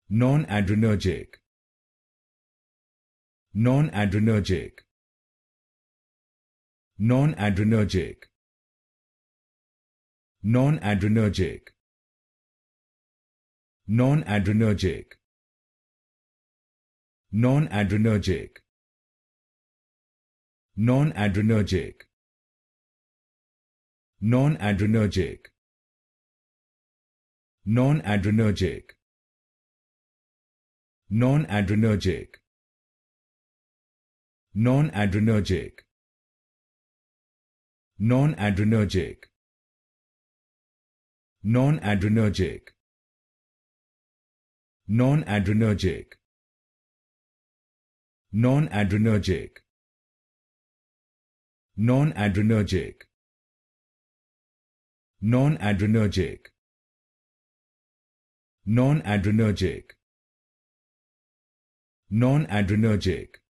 Non-adrenergic. Non-adrenergic. Non-adrenergic. Non-adrenergic. Non-adrenergic. Non-adrenergic. Non-adrenergic. Non-adrenergic. Non-adrenergic. Non-adrenergic. Non-adrenergic. Non-adrenergic. Non-adrenergic. Non-adrenergic. Non-adrenergic. Non-adrenergic. Non-adrenergic. Non-adrenergic. Non-adrenergic.